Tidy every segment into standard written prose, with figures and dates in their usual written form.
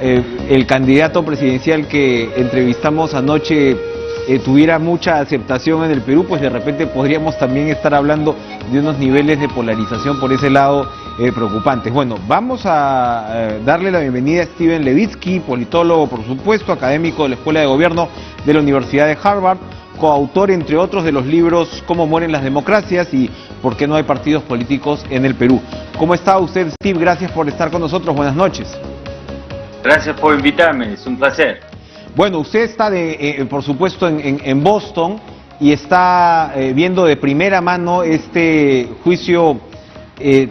el candidato presidencial que entrevistamos anoche tuviera mucha aceptación en el Perú, pues de repente podríamos también estar hablando de unos niveles de polarización por ese lado preocupantes. Bueno, vamos a darle la bienvenida a Steven Levitsky, politólogo por supuesto, académico de la Escuela de Gobierno de la Universidad de Harvard, coautor entre otros de los libros Cómo mueren las democracias y Por qué no hay partidos políticos en el Perú. ¿Cómo está usted, Steve? Gracias por estar con nosotros, buenas noches. Gracias por invitarme, es un placer. Bueno, usted está, por supuesto, en Boston y está viendo de primera mano este juicio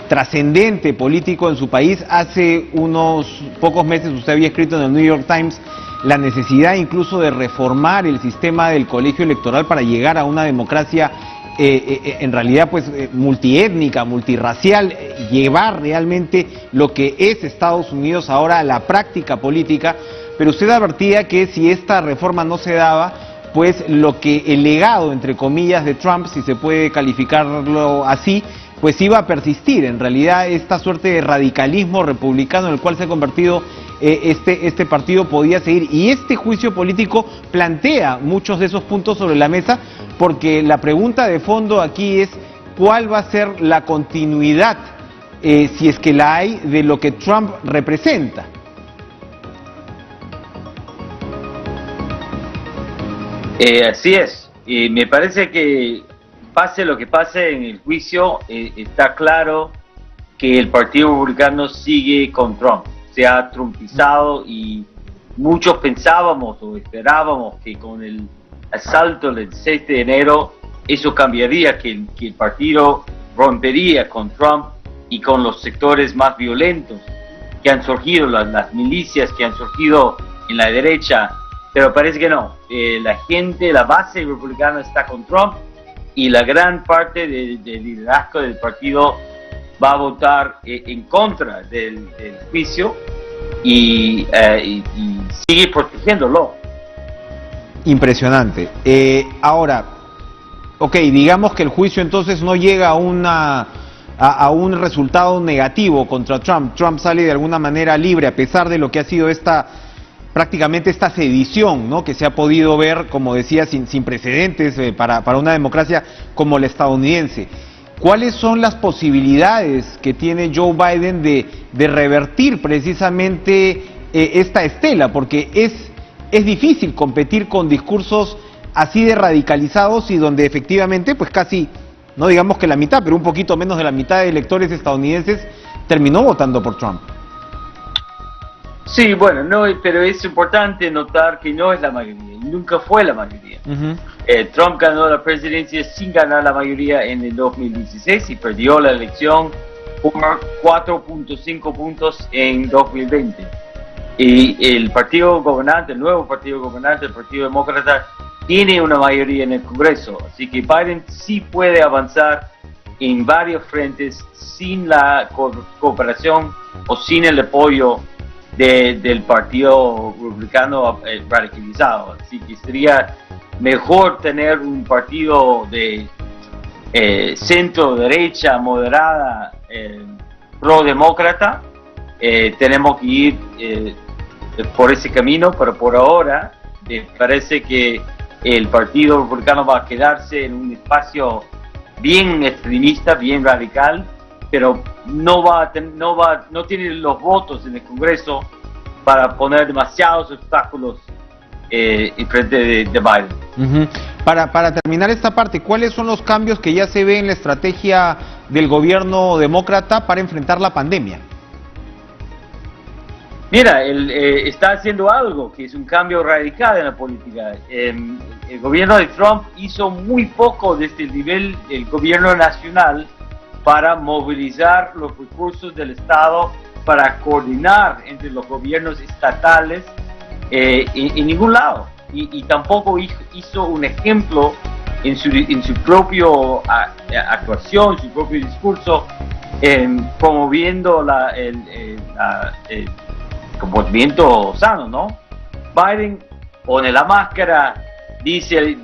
trascendente político en su país. Hace unos pocos meses usted había escrito en el New York Times la necesidad incluso de reformar el sistema del colegio electoral para llegar a una democracia en realidad pues multiétnica, multirracial, llevar realmente lo que es Estados Unidos ahora a la práctica política. Pero usted advertía que si esta reforma no se daba, pues lo que el legado, entre comillas, de Trump, si se puede calificarlo así, pues iba a persistir. En realidad esta suerte de radicalismo republicano en el cual se ha convertido este partido podía seguir. Y este juicio político plantea muchos de esos puntos sobre la mesa, porque la pregunta de fondo aquí es ¿cuál va a ser la continuidad, si es que la hay, de lo que Trump representa? Así es, me parece que pase lo que pase en el juicio, está claro que el Partido Republicano sigue con Trump, se ha trumpizado y muchos pensábamos o esperábamos que con el asalto del 6 de enero eso cambiaría, que el partido rompería con Trump y con los sectores más violentos que han surgido, las milicias que han surgido en la derecha. Pero parece que no, la gente, la base republicana está con Trump y la gran parte del liderazgo del partido va a votar en contra del juicio y sigue protegiéndolo. Impresionante. Ahora, ok, digamos que el juicio entonces no llega a un resultado negativo contra Trump. Trump sale de alguna manera libre a pesar de lo que ha sido prácticamente esta sedición, ¿no?, que se ha podido ver, como decía, sin precedentes para una democracia como la estadounidense. ¿Cuáles son las posibilidades que tiene Joe Biden de revertir precisamente esta estela? Porque es difícil competir con discursos así de radicalizados y donde efectivamente, pues casi, no digamos que la mitad, pero un poquito menos de la mitad de electores estadounidenses terminó votando por Trump. Sí, bueno, no, pero es importante notar que no es la mayoría, nunca fue la mayoría. Trump ganó la presidencia sin ganar la mayoría en el 2016 y perdió la elección por 4.5 puntos en 2020. Y el partido gobernante, el nuevo partido gobernante, el Partido Demócrata, tiene una mayoría en el Congreso. Así que Biden sí puede avanzar en varios frentes sin la cooperación o sin el apoyo del Partido Republicano radicalizado. Así que sería mejor tener un partido de centro derecha moderada, pro-demócrata. Tenemos que ir por ese camino, pero por ahora parece que el Partido Republicano va a quedarse en un espacio bien extremista, bien radical, pero no tiene los votos en el Congreso para poner demasiados obstáculos en frente de Biden. Para terminar esta parte, ¿cuáles son los cambios que ya se ven en la estrategia del gobierno demócrata para enfrentar la pandemia? Mira, él está haciendo algo que es un cambio radical en la política. El gobierno de Trump hizo muy poco desde el nivel del gobierno nacional para movilizar los recursos del Estado, para coordinar entre los gobiernos estatales en ningún lado. Y tampoco hizo un ejemplo en su propia actuación, su propio discurso, promoviendo el comportamiento sano, ¿no? Biden pone la máscara, dice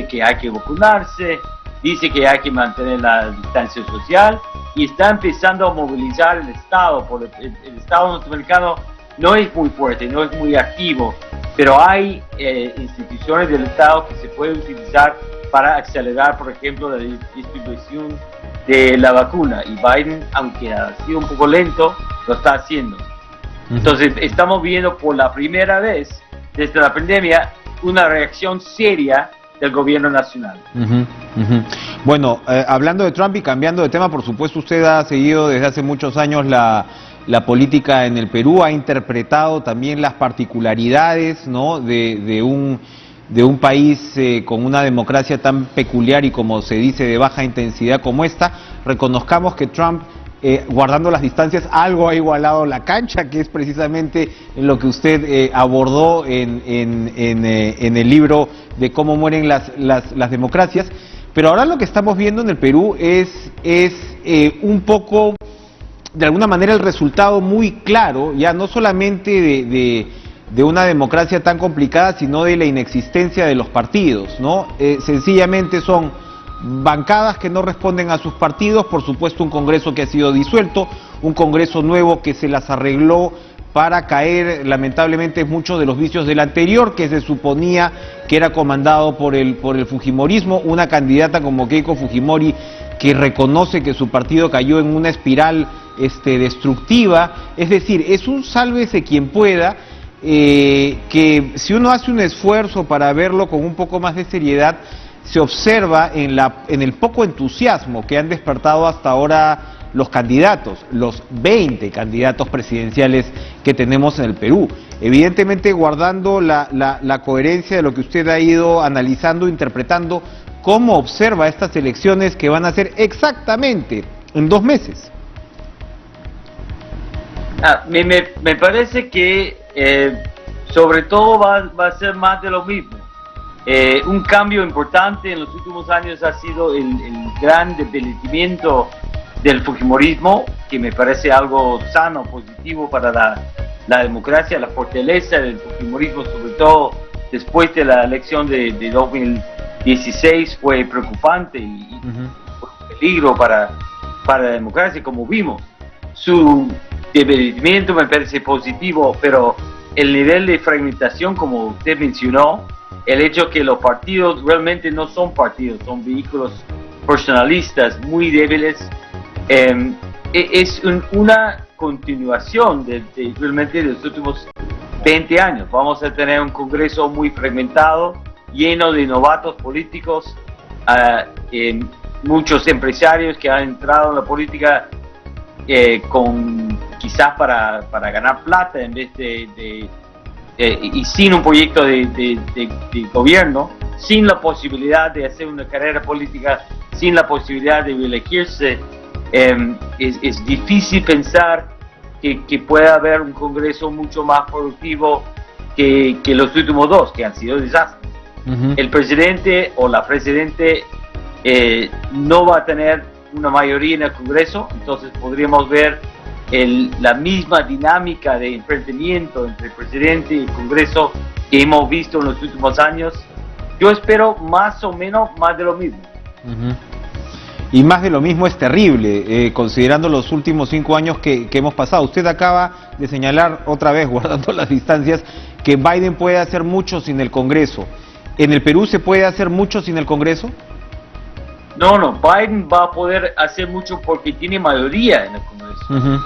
que hay que vacunarse, dice que hay que mantener la distancia social y está empezando a movilizar el Estado. El Estado norteamericano no es muy fuerte, no es muy activo, pero hay instituciones del Estado que se pueden utilizar para acelerar, por ejemplo, la distribución de la vacuna, y Biden, aunque ha sido un poco lento, lo está haciendo. Entonces estamos viendo por la primera vez desde la pandemia una reacción seria del gobierno nacional. Bueno, hablando de Trump y cambiando de tema, por supuesto usted ha seguido desde hace muchos años la política en el Perú, ha interpretado también las particularidades, ¿no?, de un país con una democracia tan peculiar y, como se dice, de baja intensidad como esta. Reconozcamos que Trump, guardando las distancias, algo ha igualado la cancha, que es precisamente en lo que usted abordó en el libro de cómo mueren las democracias. Pero ahora lo que estamos viendo en el Perú es un poco, de alguna manera, el resultado muy claro, ya no solamente de una democracia tan complicada, sino de la inexistencia de los partidos, ¿no? Sencillamente son bancadas que no responden a sus partidos, por supuesto un Congreso que ha sido disuelto, un Congreso nuevo que se las arregló para caer lamentablemente muchos de los vicios del anterior, que se suponía que era comandado por el fujimorismo, una candidata como Keiko Fujimori que reconoce que su partido cayó en una espiral destructiva. Es decir, es un sálvese quien pueda, que si uno hace un esfuerzo para verlo con un poco más de seriedad, se observa en el poco entusiasmo que han despertado hasta ahora los candidatos, los 20 candidatos presidenciales que tenemos en el Perú. Evidentemente guardando la coherencia de lo que usted ha ido analizando, interpretando, ¿cómo observa estas elecciones que van a ser exactamente en 2 meses? Me parece que sobre todo va a ser más de lo mismo. Un cambio importante en los últimos años ha sido el gran debilitamiento del fujimorismo, que me parece algo sano, positivo para la democracia. La fortaleza del fujimorismo, sobre todo después de la elección de 2016, fue preocupante y un peligro para la democracia, como vimos. Su debilitamiento me parece positivo, pero el nivel de fragmentación, como usted mencionó, el hecho que los partidos realmente no son partidos, son vehículos personalistas muy débiles, es una continuación realmente de los últimos 20 años. Vamos a tener un Congreso muy fragmentado, lleno de novatos políticos, muchos empresarios que han entrado en la política quizás para ganar plata en vez y sin un proyecto de gobierno, sin la posibilidad de hacer una carrera política, sin la posibilidad de reelegirse. Es difícil pensar que pueda haber un Congreso mucho más productivo que los últimos 2, que han sido desastres. El presidente o la presidente no va a tener una mayoría en el Congreso, entonces podríamos ver la misma dinámica de enfrentamiento entre el presidente y el Congreso que hemos visto en los últimos años. Yo espero más o menos más de lo mismo. Y más de lo mismo es terrible, considerando los últimos 5 años que hemos pasado. Usted acaba de señalar otra vez, guardando las distancias, que Biden puede hacer mucho sin el Congreso. ¿En el Perú se puede hacer mucho sin el Congreso? No, Biden va a poder hacer mucho porque tiene mayoría en el Congreso.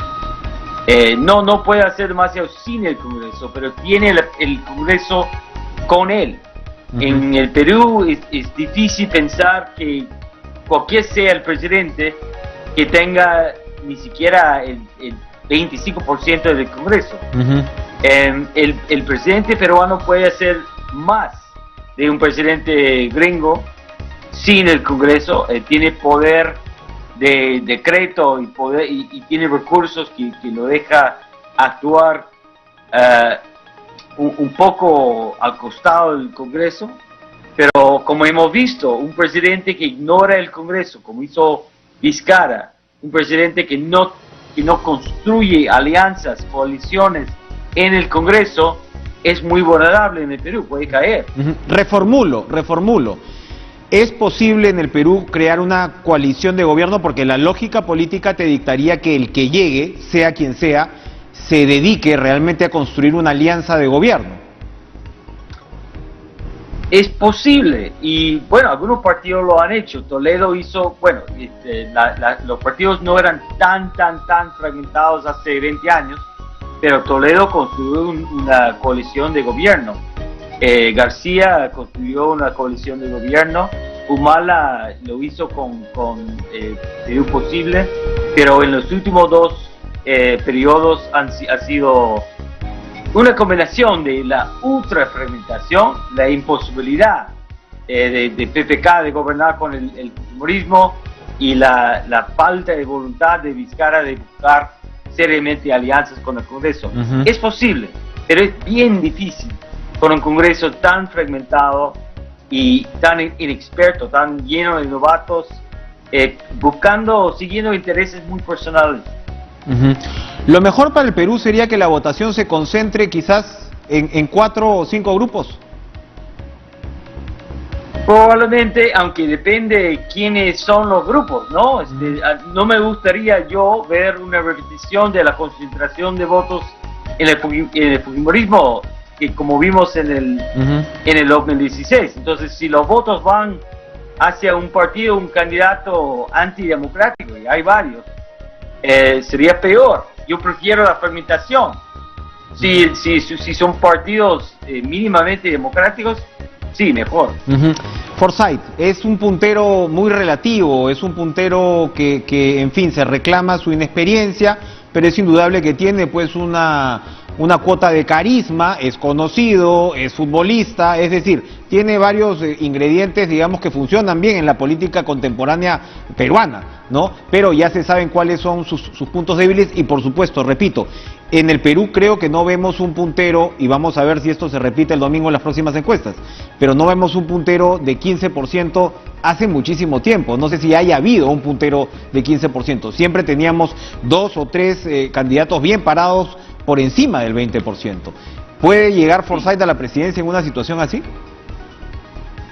No puede hacer demasiado sin el Congreso, pero tiene el Congreso con él. En el Perú es difícil pensar que cualquier sea el presidente que tenga ni siquiera el 25% del Congreso. El presidente peruano puede hacer más de un presidente gringo sin el Congreso. Tiene poder de decreto y tiene recursos que lo deja actuar un poco al costado del Congreso, pero como hemos visto, un presidente que ignora el Congreso, como hizo Vizcarra, un presidente que no construye alianzas, coaliciones en el Congreso, es muy vulnerable en el Perú, puede caer. Reformulo. ¿Es posible en el Perú crear una coalición de gobierno? Porque la lógica política te dictaría que el que llegue, sea quien sea, se dedique realmente a construir una alianza de gobierno. Es posible, y bueno, algunos partidos lo han hecho. Toledo hizo, bueno, los partidos no eran tan fragmentados hace 20 años, pero Toledo construyó una coalición de gobierno. García construyó una coalición de gobierno. Humala lo hizo con Perú Posible, pero en los últimos dos periodos ha sido una combinación de la ultrafragmentación, la imposibilidad de PPK de gobernar con el fujimorismo y la falta de voluntad de Vizcarra de buscar seriamente alianzas con el Congreso. Es posible, pero es bien difícil con un Congreso tan fragmentado y tan inexperto, tan lleno de novatos, siguiendo intereses muy personales. Lo mejor para el Perú sería que la votación se concentre quizás en 4 o 5 grupos. Probablemente, aunque depende de quiénes son los grupos, ¿no? No me gustaría yo ver una repetición de la concentración de votos en el fujimorismo, que como vimos en el 2016. Entonces, si los votos van hacia un partido, un candidato antidemocrático, y hay varios, sería peor. Yo prefiero la fragmentación. Si son partidos mínimamente democráticos, sí, mejor. Forsyth es un puntero muy relativo, es un puntero que en fin, se reclama su inexperiencia, pero es indudable que tiene pues una cuota de carisma, es conocido, es futbolista, es decir, tiene varios ingredientes, digamos, que funcionan bien en la política contemporánea peruana, ¿no? Pero ya se saben cuáles son sus puntos débiles y, por supuesto, repito, en el Perú creo que no vemos un puntero, y vamos a ver si esto se repite el domingo en las próximas encuestas, pero no vemos un puntero de 15% hace muchísimo tiempo. No sé si haya habido un puntero de 15%. Siempre teníamos 2 o 3 candidatos bien parados por encima del 20%. ¿Puede llegar Forsyth a la presidencia en una situación así?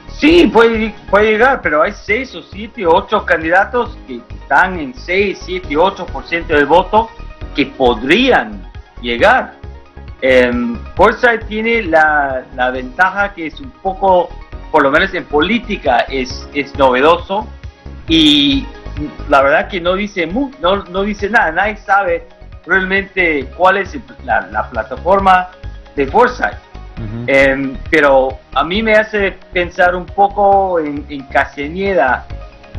Sí, puede llegar, pero hay 6 o 7 o 8 candidatos que están en 6, 7, 8% del voto que podrían llegar. Forsyth tiene la ventaja que es un poco, por lo menos en política, es novedoso, y la verdad que no dice nada. Nadie sabe realmente cuál es la plataforma de Forsyth. Pero a mí me hace pensar un poco en Castañeda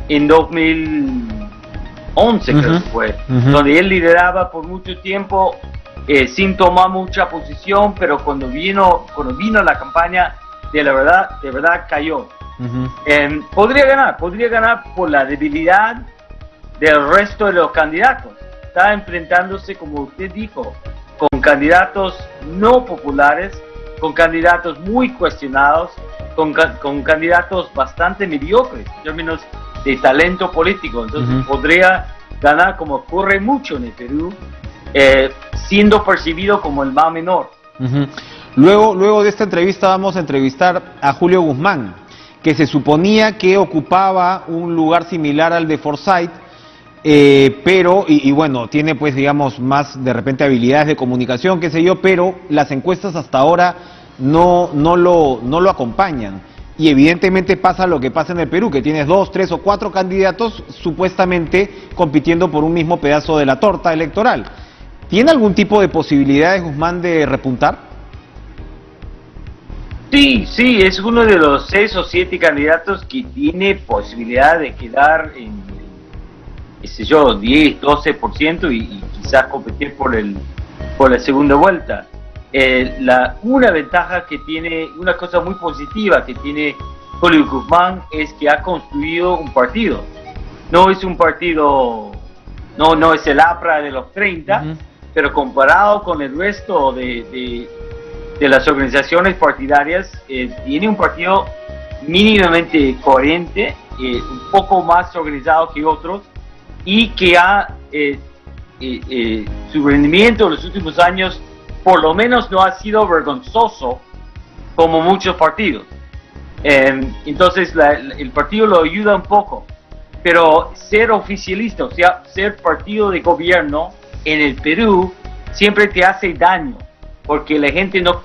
en 2011, creo que fue, donde él lideraba por mucho tiempo sin tomar mucha posición, pero cuando vino la campaña, de verdad cayó. Podría ganar por la debilidad del resto de los candidatos. Está enfrentándose, como usted dijo, con candidatos no populares, con candidatos muy cuestionados, con candidatos bastante mediocres en términos de talento político. Entonces podría ganar, como ocurre mucho en el Perú, siendo percibido como el más menor. Luego de esta entrevista vamos a entrevistar a Julio Guzmán, que se suponía que ocupaba un lugar similar al de Forsyth, pero, y bueno, tiene pues digamos más de repente habilidades de comunicación, qué sé yo, pero las encuestas hasta ahora no lo acompañan. Y evidentemente pasa lo que pasa en el Perú, que tienes 2, 3 o 4 candidatos supuestamente compitiendo por un mismo pedazo de la torta electoral. ¿Tiene algún tipo de posibilidades, Guzmán, de repuntar? Sí, es uno de los 6 o 7 candidatos que tiene posibilidad de quedar en, qué sé yo, 10, 12% y quizás competir por la segunda vuelta. Una ventaja que tiene, una cosa muy positiva que tiene Julio Guzmán es que ha construido un partido. No es un partido, no es el APRA de los 30, pero comparado con el resto de las organizaciones partidarias, tiene un partido mínimamente coherente, un poco más organizado que otros, y que su rendimiento en los últimos años por lo menos no ha sido vergonzoso como muchos partidos. Entonces el partido lo ayuda un poco, pero ser oficialista, o sea, ser partido de gobierno en el Perú siempre te hace daño, porque la gente no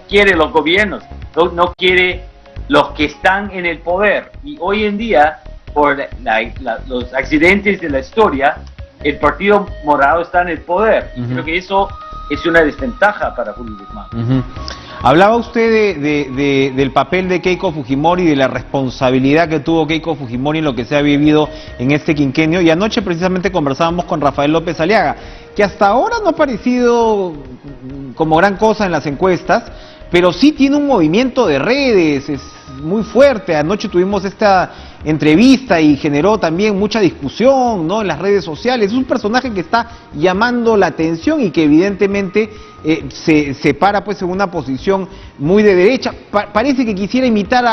quiere los gobiernos, no quiere los que están en el poder. Y hoy en día, por los accidentes de la historia, el Partido Morado está en el poder. Creo que eso es una desventaja para Julio Guzmán. Hablaba usted del papel de Keiko Fujimori y de la responsabilidad que tuvo Keiko Fujimori en lo que se ha vivido en este quinquenio, y anoche precisamente conversábamos con Rafael López Aliaga, que hasta ahora no ha parecido como gran cosa en las encuestas, pero sí tiene un movimiento de redes, es muy fuerte. Anoche tuvimos esta entrevista y generó también mucha discusión, ¿no?, en las redes sociales. Es un personaje que está llamando la atención y que evidentemente se para pues en una posición muy de derecha. Parece que quisiera imitar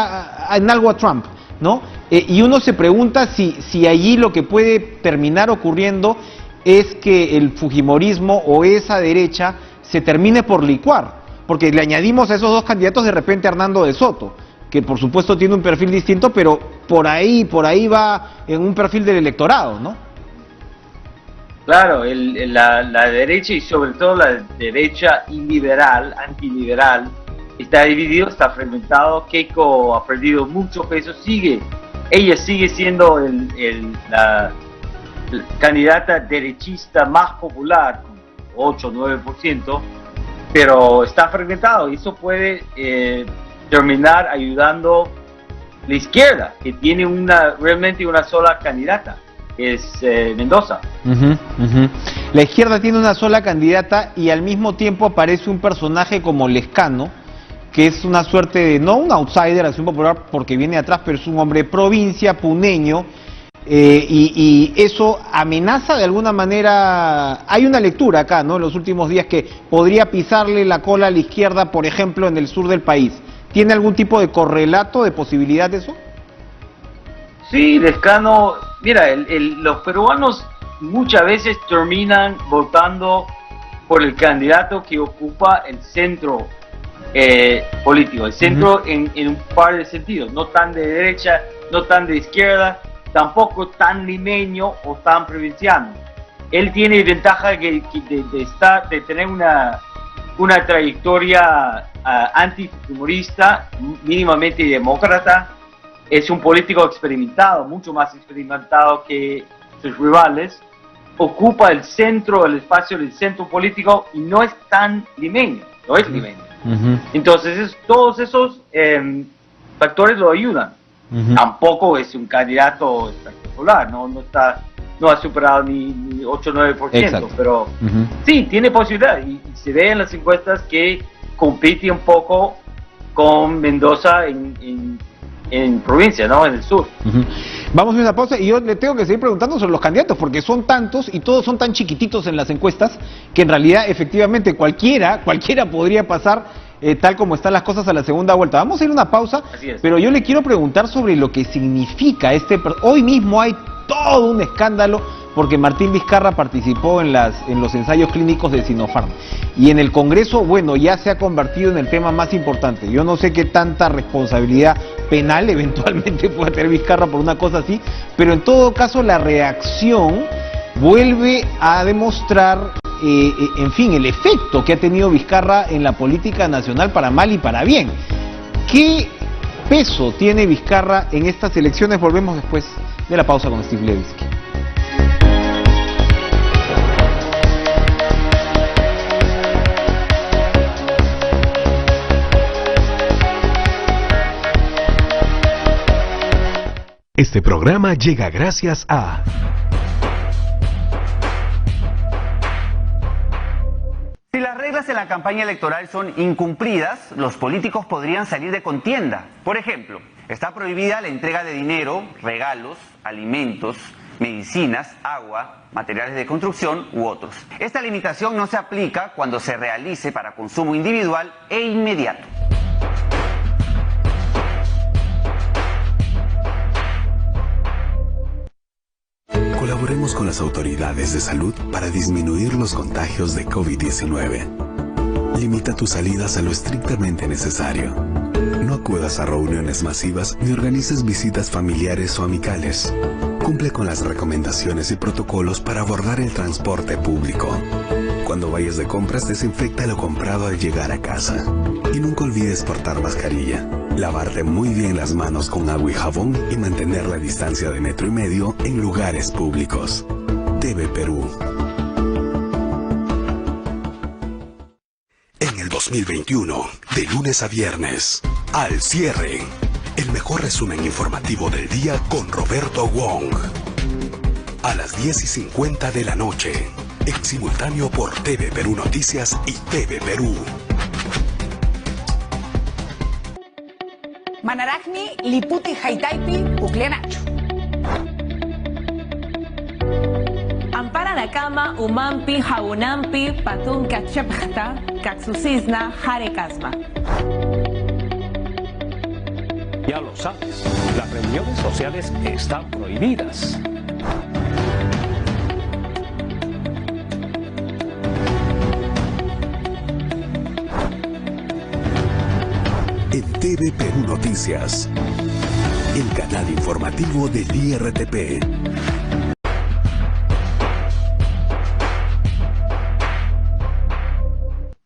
en algo a Trump, ¿no? Y uno se pregunta si allí lo que puede terminar ocurriendo es que el fujimorismo o esa derecha se termine por licuar, porque le añadimos a esos dos candidatos de repente a Hernando de Soto, que por supuesto tiene un perfil distinto, pero por ahí va en un perfil del electorado, ¿no? Claro, la derecha, y sobre todo la derecha iliberal, antiliberal, está dividido, está fragmentado. Keiko ha perdido mucho peso, ella sigue siendo la candidata derechista más popular, con 8 o 9%, pero está fragmentado, y eso puede terminar ayudando la izquierda, que tiene realmente una sola candidata, que es Mendoza. La izquierda tiene una sola candidata, y al mismo tiempo aparece un personaje como Lescano, que es una suerte de, no un outsider, así un popular porque viene atrás, pero es un hombre de provincia, puneño, y eso amenaza de alguna manera. Hay una lectura acá, ¿no?, en los últimos días, que podría pisarle la cola a la izquierda, por ejemplo, en el sur del país. ¿Tiene algún tipo de correlato, de posibilidad de eso? Sí, Lescano, mira, los peruanos muchas veces terminan votando por el candidato que ocupa el centro político, el centro en un par de sentidos, no tan de derecha, no tan de izquierda, tampoco tan limeño o tan provinciano. Él tiene ventaja de tener una trayectoria antifujimorista, mínimamente demócrata. Es un político experimentado, mucho más experimentado que sus rivales. Ocupa el espacio del centro político, y no es tan limeño, no es limeño. Entonces todos esos factores lo ayudan. Tampoco es un candidato espectacular, no ha superado ni 8 o 9%. Exacto. Pero sí, tiene posibilidad, y se ve en las encuestas que compite un poco con Mendoza en provincia, ¿no?, en el sur. Vamos a una pausa, y yo le tengo que seguir preguntando sobre los candidatos, porque son tantos y todos son tan chiquititos en las encuestas que en realidad efectivamente cualquiera podría pasar tal como están las cosas a la segunda vuelta. Vamos a ir a una pausa, pero yo le quiero preguntar sobre lo que significa hoy mismo hay todo un escándalo porque Martín Vizcarra participó en los ensayos clínicos de Sinopharm, y en el Congreso, bueno, ya se ha convertido en el tema más importante. Yo no sé qué tanta responsabilidad penal eventualmente puede tener Vizcarra por una cosa así, pero en todo caso la reacción vuelve a demostrar en fin, el efecto que ha tenido Vizcarra en la política nacional, para mal y para bien. ¿Qué peso tiene Vizcarra en estas elecciones? Volvemos después de la pausa con Steve Levitsky. Este programa llega gracias a... Si las reglas en la campaña electoral son incumplidas, los políticos podrían salir de contienda. Por ejemplo, está prohibida la entrega de dinero, regalos, alimentos, medicinas, agua, materiales de construcción u otros. Esta limitación no se aplica cuando se realice para consumo individual e inmediato. Colaboremos con las autoridades de salud para disminuir los contagios de COVID-19. Limita tus salidas a lo estrictamente necesario. No acudas a reuniones masivas ni organices visitas familiares o amicales. Cumple con las recomendaciones y protocolos para abordar el transporte público. Cuando vayas de compras, desinfecta lo comprado al llegar a casa. Y nunca olvides portar mascarilla. Lavarte muy bien las manos con agua y jabón y mantener la distancia de 1,5 metros en lugares públicos. TV Perú. En el 2021, de lunes a viernes, Al Cierre, el mejor resumen informativo del día con Roberto Wong. A las 10:50 de la noche, en simultáneo por TV Perú Noticias y TV Perú. Manaragni, Liputi, Haitaipi, Uclenacho. Ampara Nakama, Umampi, Jaunampi, Patun, Kachepchta, Katsusisna, Harekasma. Ya lo sabes, las reuniones sociales están prohibidas. En TV Perú Noticias, el canal informativo del IRTP.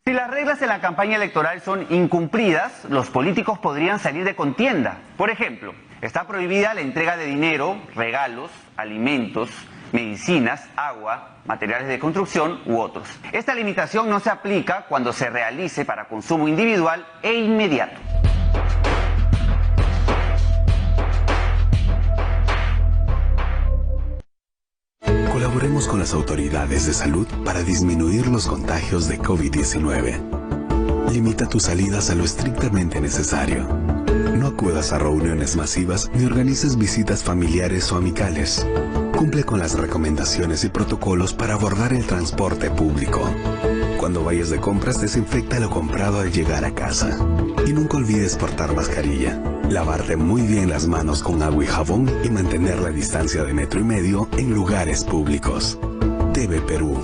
Si las reglas de la campaña electoral son incumplidas, los políticos podrían salir de contienda. Por ejemplo, está prohibida la entrega de dinero, regalos, alimentos, medicinas, agua, materiales de construcción u otros. Esta limitación no se aplica cuando se realice para consumo individual e inmediato. Colaboremos con las autoridades de salud para disminuir los contagios de COVID-19. Limita tus salidas a lo estrictamente necesario. No acudas a reuniones masivas ni organices visitas familiares o amicales. Cumple con las recomendaciones y protocolos para abordar el transporte público. Cuando vayas de compras, desinfecta lo comprado al llegar a casa. Y nunca olvides portar mascarilla. Lavarte muy bien las manos con agua y jabón y mantener la distancia de 1,5 metros en lugares públicos. TV Perú.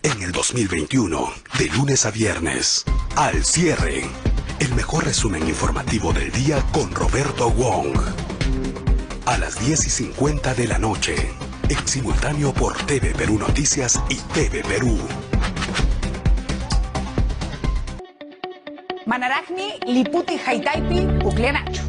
En el 2021, de lunes a viernes, Al Cierre, el mejor resumen informativo del día con Roberto Wong. A las 10:50 de la noche, en simultáneo por TV Perú Noticias y TV Perú. Manaragni, Liputi, Haitaipi, Uclenacho.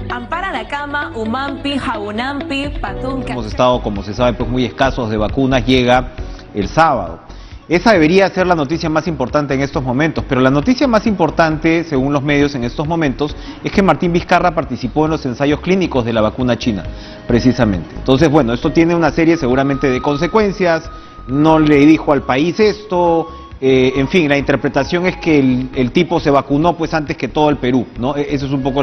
Ampara Nakama, Umampi, Jaunampi, Patun. Hemos estado, como se sabe, pues muy escasos de vacunas. Llega el sábado. Esa debería ser la noticia más importante en estos momentos, pero la noticia más importante, según los medios en estos momentos, es que Martín Vizcarra participó en los ensayos clínicos de la vacuna china, precisamente. Entonces, bueno, esto tiene una serie seguramente de consecuencias. No le dijo al país esto. En fin, la interpretación es que el tipo se vacunó pues antes que todo el Perú, ¿no? Eso es un poco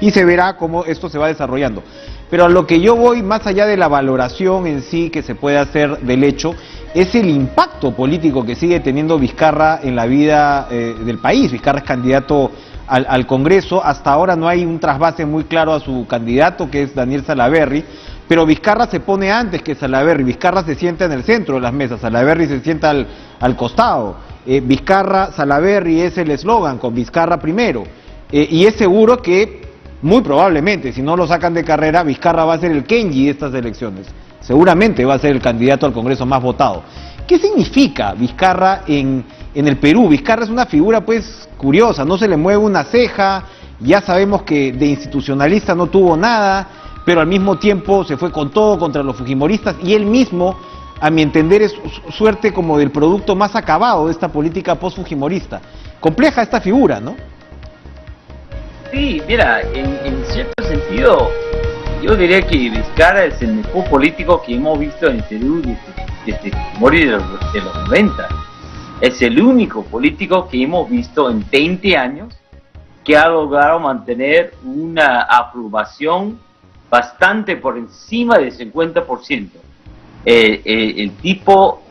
y se verá cómo esto se va desarrollando. Pero a lo que yo voy, más allá de la valoración en sí que se puede hacer del hecho, es el impacto político que sigue teniendo Vizcarra en la vida del país. Vizcarra es candidato al Congreso. Hasta ahora no hay un trasvase muy claro a su candidato, que es Daniel Salaverry. Pero Vizcarra se pone antes que Salaverry. Vizcarra se sienta en el centro de las mesas, Salaverry se sienta al costado. Vizcarra, Salaverry es el eslogan, con Vizcarra primero. Y es seguro que, muy probablemente, si no lo sacan de carrera, Vizcarra va a ser el Kenji de estas elecciones. Seguramente va a ser el candidato al Congreso más votado. ¿Qué significa Vizcarra en el Perú? Vizcarra es una figura pues curiosa, no se le mueve una ceja, ya sabemos que de institucionalista no tuvo nada, pero al mismo tiempo se fue con todo contra los fujimoristas y él mismo, a mi entender, es suerte como del producto más acabado de esta política post-fujimorista. Compleja esta figura, ¿no? Sí, mira, en cierto sentido, yo diría que Vizcarra es el mejor político que hemos visto en Perú desde Fujimori de los 90. Es el único político que hemos visto en 20 años que ha logrado mantener una aprobación bastante por encima del 50%. El tipo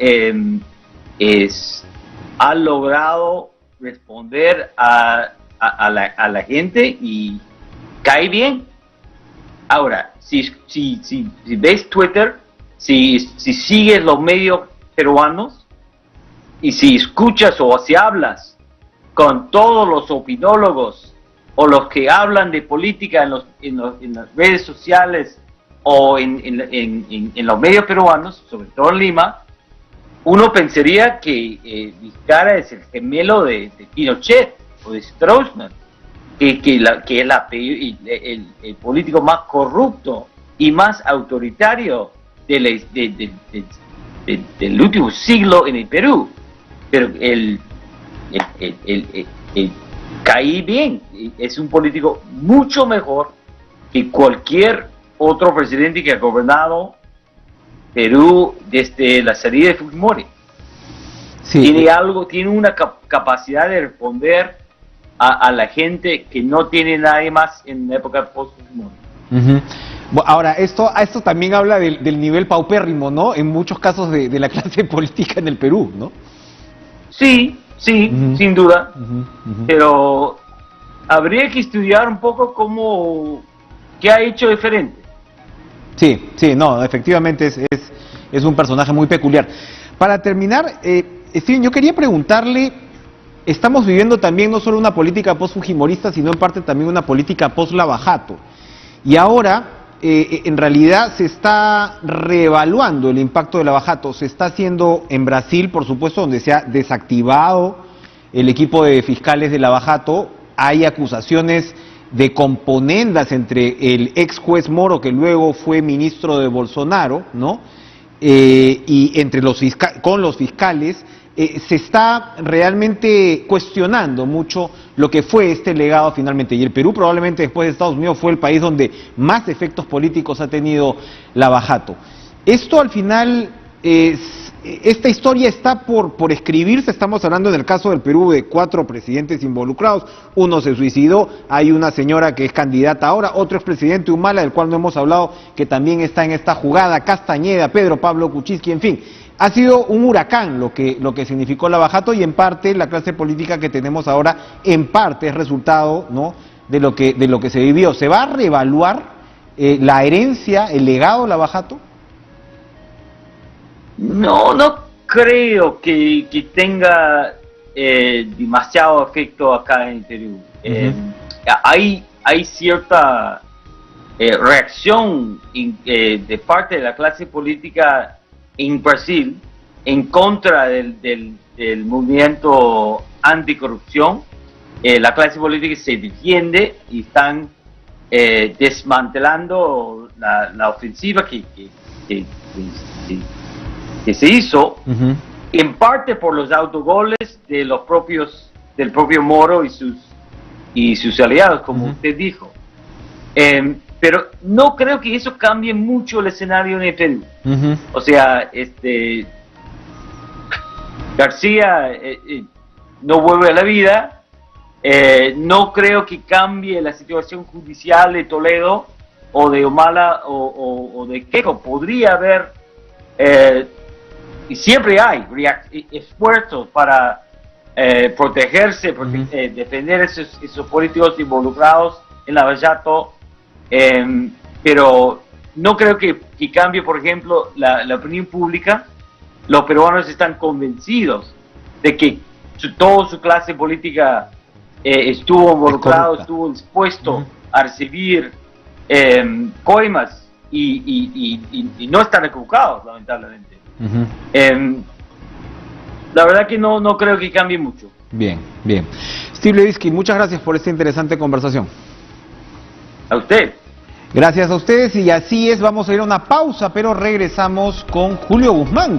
ha logrado responder a la gente y cae bien. Ahora, si ves Twitter, si sigues los medios peruanos y si escuchas o si hablas con todos los opinólogos o los que hablan de política en las redes sociales o en los medios peruanos, sobre todo en Lima, uno pensaría que Vizcarra es el gemelo de Pinochet o de Stroessner, que es el político más corrupto y más autoritario del último siglo en el Perú. Pero caí bien, es un político mucho mejor que cualquier otro presidente que ha gobernado Perú desde la salida de Fujimori. Sí. Tiene una capacidad de responder a la gente que no tiene nadie más en la época post-Fujimori. Ahora, esto también habla del nivel paupérrimo, ¿no? En muchos casos de la clase política en el Perú, ¿no? Sí, sin duda. Pero habría que estudiar un poco qué ha hecho diferente. Sí, no, efectivamente es un personaje muy peculiar. Para terminar, Steven, yo quería preguntarle, estamos viviendo también no solo una política post-fujimorista, sino en parte también una política post-Lava Jato. Y ahora, en realidad, se está reevaluando el impacto de Lava Jato. Se está haciendo en Brasil, por supuesto, donde se ha desactivado el equipo de fiscales de Lava Jato. Hay acusaciones de componendas entre el ex juez Moro, que luego fue ministro de Bolsonaro, ¿no? Y entre con los fiscales. Se está realmente cuestionando mucho lo que fue este legado finalmente. Y el Perú probablemente después de Estados Unidos fue el país donde más efectos políticos ha tenido Lava Jato. Esto al final, esta historia está por escribirse. Estamos hablando en el caso del Perú de 4 presidentes involucrados. Uno se suicidó, hay una señora que es candidata ahora, otro expresidente Humala, del cual no hemos hablado, que también está en esta jugada, Castañeda, Pedro Pablo Kuczynski, en fin. Ha sido un huracán lo que significó Lava Jato, y en parte la clase política que tenemos ahora, en parte es resultado, ¿no?, de lo que se vivió. ¿Se va a reevaluar la herencia, el legado de Lava Jato? No creo que tenga demasiado efecto acá en Perú. Hay cierta reacción de parte de la clase política en Brasil en contra del movimiento anticorrupción. La clase política se defiende y están desmantelando la ofensiva que se hizo, en parte por los autogoles del propio Moro y sus aliados, como usted dijo. Pero no creo que eso cambie mucho el escenario en el Perú. O sea, García no vuelve a la vida. No creo que cambie la situación judicial de Toledo o de Humala o de Keiko. Podría haber, y siempre hay esfuerzos para protegerse, defender esos políticos involucrados en Lava Jato. Pero no creo que cambie, por ejemplo, la opinión pública. Los peruanos están convencidos de que toda su clase política estuvo involucrado, estuvo dispuesto a recibir coimas y no están equivocados, lamentablemente. La verdad que no creo que cambie mucho. Bien. Steve Levitsky, muchas gracias por esta interesante conversación. A usted. Gracias a ustedes, y así es, vamos a ir a una pausa, pero regresamos con Julio Guzmán,